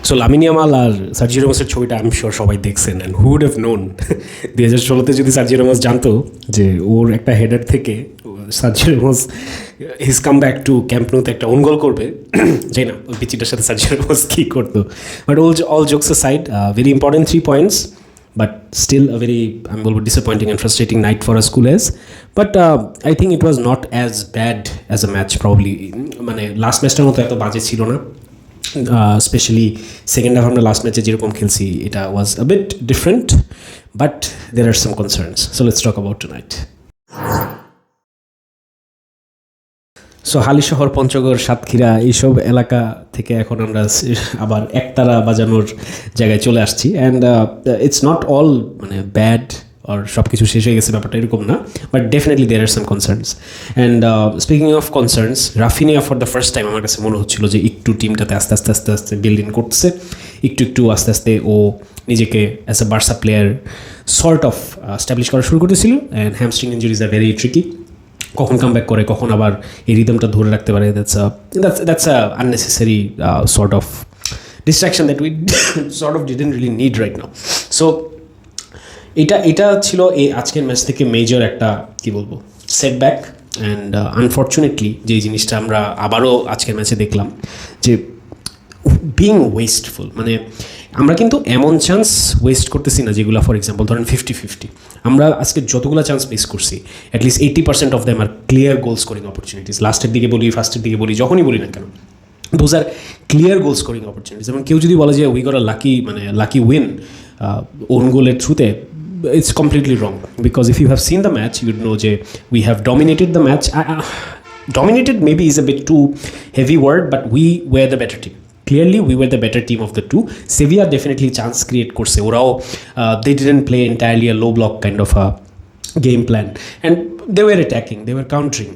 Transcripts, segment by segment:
So Lamine Yamal আর Sergio রামোসের ছবিটা আমি শিওর সবাই দেখছেন, and who would have known 2016-তে যদি সার্জিও রামোস জানতো যে ওর একটা হেডার থেকে Sergio Ramos his come back to Camp নুতে একটা ওন গোল করবে, যাই না ওই পিচিটার সাথে সার্জিও রামোস কী করতো। But all jokes side, very important 3 points, but still a very, I'm going to be disappointing and frustrating night for us Schoolers. But I think it was not as bad as a match probably. মানে last ম্যাচটার মতো এত বাজে ছিল না, specially second half আমরা last ম্যাচে যেরকম খেলছি এটা was a bit different, but there are some concerns. So let's talk about tonight. So Halishahar, Panchagarh, Satkhira এইসব এলাকা থেকে এখন আমরা আবার একতারা বাজানোর জায়গায় চলে আসছি, অ্যান্ড ইটস নট অল মানে ব্যাড আর সব কিছু শেষ হয়ে গেছে, ব্যাপারটা এরকম না, but definitely there are some concerns. And speaking of concerns, Raphinha for the first time আমার কাছে মনে হচ্ছিল যে একটু টিমটাতে আস্তে আস্তে আস্তে আস্তে বিল্ড ইন করতেছে, একটু আস্তে আস্তে ও নিজেকে as a Barca player sort of establish করা শুরু করতেছিল। And hamstring injuries are very tricky, কখন কাম ব্যাক করে, কখন আবার এই রিদমটা ধরে রাখতে পারে। That's a unnecessary sort of distraction that we sort of didn't really need right now. So এটা ছিল এই আজকের ম্যাচ থেকে মেজর একটা কী বলবো সেটব্যাক। অ্যান্ড আনফর্চুনেটলি যেই জিনিসটা আমরা আবারও আজকের ম্যাচে দেখলাম যে বিং ওয়েস্টফুল, মানে আমরা কিন্তু এমন চান্স ওয়েস্ট করতেছি না যেগুলো ফর এক্সাম্পল ধরেন 50-50, আমরা আজকে যতগুলো চান্স মিস করছি at least 80% of them are clear goal scoring opportunities. লাস্টের দিকে বলি, ফার্স্টের দিকে বলি, যখনই বলি না কেন, those are clear goal scoring opportunities. এবং কেউ যদি বলে যে we got a lucky win own গোলের থ্রুতে, it's completely wrong, because if you have seen the match you'd know that we have dominated the match. Dominated maybe is a bit too heavy word, but we were the better team. Clearly we were the better team of the two. Sevilla definitely chance create korche, orao they didn't play entirely a low block kind of a game plan, and they were attacking, they were countering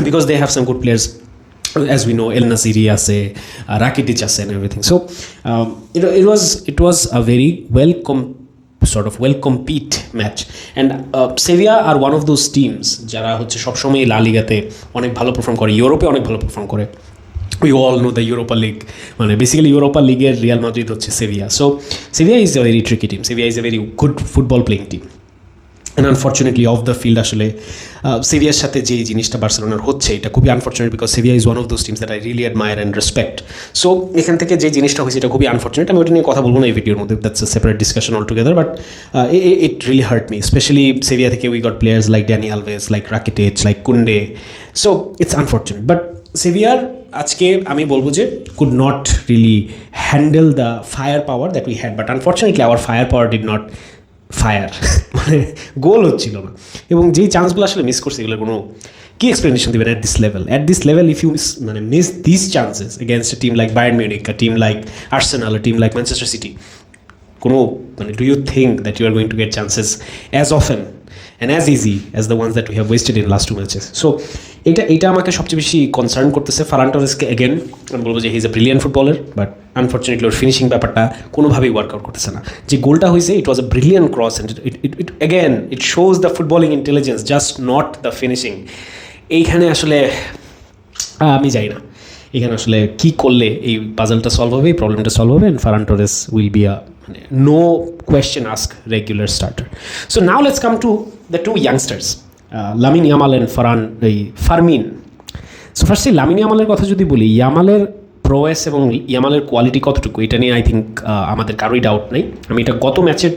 because they have some good players, as we know, El Nasiri ase, Rakitic ase and everything. So it was a very sort of well compete match, and Sevilla are one of those teams যারা হচ্ছে সবসময় লা লিগাতে অনেক ভালো perform করে, ইউরোপে অনেক ভালো পারফর্ম করে। We all know the Europa League, মানে বেসিক্যালি ইউরোপা লিগের রিয়াল মাদ্রিদ হচ্ছে সেভিয়া। So সেভিয়া is a very tricky team, সেভিয়া is a very good football playing team, and unfortunately of the field আসলে সেভিয়ার সাথে যে জিনিসটা বার্সেলোনার হচ্ছে এটা খুবই unfortunate, because সেভিয়া is one of those teams that I really admire and respect. So এখান থেকে যে জিনিসটা হয়েছে এটা খুবই আনফর্চুনেট। আমি ওটা নিয়ে কথা বলবো না এই ভিডিওর মধ্যে, that's a separate discussion all together, but it really hurt me, specially Sevilla থেকে we got players like Dani Alves, like Rakitic, like Kounde. So it's unfortunate, but সেভিয়ার আজকে আমি বলবো যে could not really handle the fire power that we had, but unfortunately our fire power did not fire, মানে goal হচ্ছিল না। এবং যেই চান্সগুলো আসলে মিস করছে এগুলোর কোনো কী এক্সপ্লেনেশন দেবেন at this level if you miss this chances against a team like Bayern Munich, a team like Arsenal, a team like Manchester City, কোনো মানে do you think that you are going to get chances as often and as easy as the ones that we have wasted in last 2 matches? So এটা আমাকে সবচেয়ে বেশি concern করতেছে। Farhan টরেসকে again আমি বলবো যে he is a brilliant footballer, but unfortunately ওর finishing ব্যাপারটা কোনোভাবেই ওয়ার্কআউট করতেছে না। যে গোলটা হয়েছে it was a brilliant cross, and it shows the footballing intelligence, just not the finishing. এইখানে আসলে আমি যাই না এখানে আসলে কী করলে এই পাজলটা সলভ হবে, এই প্রবলেমটা সলভ হবে, and Ferran Torres will be a no question ask regular starter. So now let's come to the two youngsters, Lamin Yamal and Fermin. So firstly Lamin Yamalের কথা যদি বলি, ইয়ামালের প্রোয়েস এবং ইয়ামালের কোয়ালিটি কতটুকু এটা নিয়ে আই থিঙ্ক আমাদের কারোই ডাউট নেই। আমি এটা গত ম্যাচের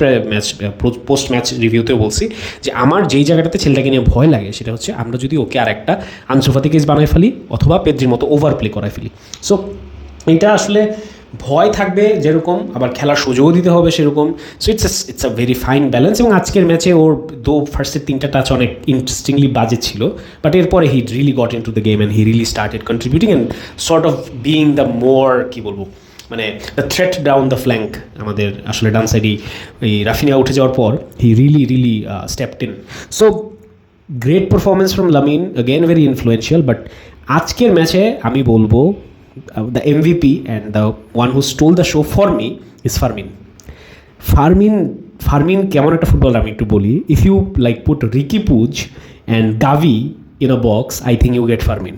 পোস্ট ম্যাচ রিভিউতেও বলছি যে আমার যেই জায়গাটাতে ছেলেটাকে নিয়ে ভয় লাগে সেটা হচ্ছে আমরা যদি ওকে আর একটা আনসু ফাতি কেস বানায় ফেলি অথবা পেদ্রির মতো ওভার প্লে করায় ফেলি। সো এটা আসলে ভয় থাকবে যেরকম, আবার খেলার সুযোগও দিতে হবে সেরকম। So it's a very fine balance. এবং আজকের ম্যাচে ওর ফার্স্টের 3টা টাচ অনেক ইন্টারেস্টিংলি বাজে ছিল, বাট এরপরে he really got into the game and he really started contributing and sort of being the more কী বলবো মানে the threat down the flank. আমাদের আসলে ডান সাইডে এই রাফিনিয়া উঠে যাওয়ার পর he really stepped in. So great performance from Lamine, again very influential. But আজকের ম্যাচে আমি বলবো the MVP and the one who stole the show for me is Fermin কেমন একটা ফুটবলার আমি একটু বলি। If you like put Riqui Puig and Gavi in a box, I think you get Fermin.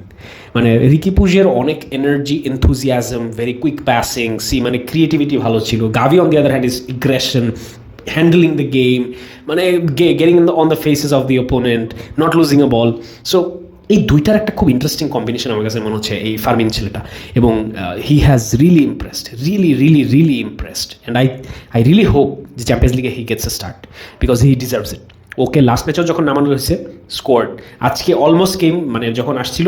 মানে রিকি পুজের অনেক energy, enthusiasm, very quick passing, মানে ক্রিয়েটিভিটি ভালো ছিল। Gavi on the other hand is aggression, handling the game, মানে getting on the faces of the opponent, not losing a ball. So এই দুইটার একটা খুব ইন্টারেস্টিং কম্বিনেশন আমার কাছে মনে হচ্ছে এই ফার্মিন ছেলেটা, এবং he has really impressed, really impressed, and I really hope যে চ্যাম্পিয়ন্স লিগে he gets a start because he deserves it. ওকে লাস্ট ম্যাচেও যখন নামানো হয়েছে স্কোর্ড, আজকে অলমোস্ট গেম, মানে যখন আসছিল,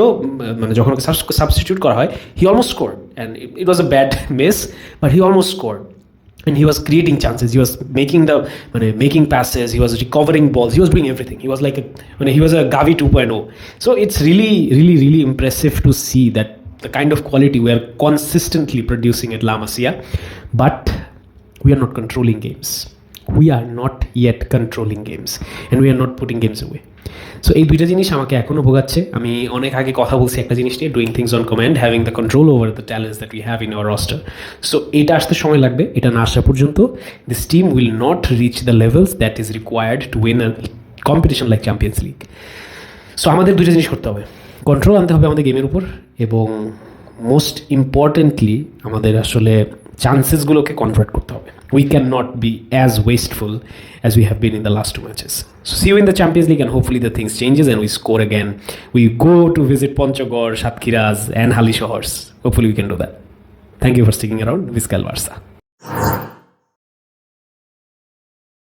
মানে যখন ওকে সাবস্টিটিউট করা হয়, he almost scored, and it was a bad miss, but he almost scored. And he was creating chances. He was making passes. He was recovering balls. He was doing everything. He was like he was a Gavi 2.0. So it's really impressive to see that the kind of quality we are consistently producing at La Masia. But we are not controlling games. We are not yet controlling games, and we are not putting games away. So এই দুইটা জিনিস আমাকে এখনও ভোগাচ্ছে। আমি অনেক আগে কথা বলছি একটা জিনিস নিয়ে, doing things on command, having the control over the talents that we have in our Roaster. So এটা আসতে সময় লাগবে। এটা না আসা পর্যন্ত this team will not reach the levels that is required to win a competition like champions league. So আমাদের দুইটা জিনিস করতে হবে, কন্ট্রোল আনতে হবে আমাদের গেমের উপর, এবং মোস্ট ইম্পর্টেন্টলি আমাদের আসলে চান্সেসগুলোকে কনভার্ট করতে হবে। We cannot be as wasteful as we have been in the last 2 matches. So see you in the Champions League, and hopefully the things changes and we score again. We go to visit Ponchogor, Shatkiraz and Halishohors. Hopefully we can do that. Thank you for sticking around. Viscal Varsa.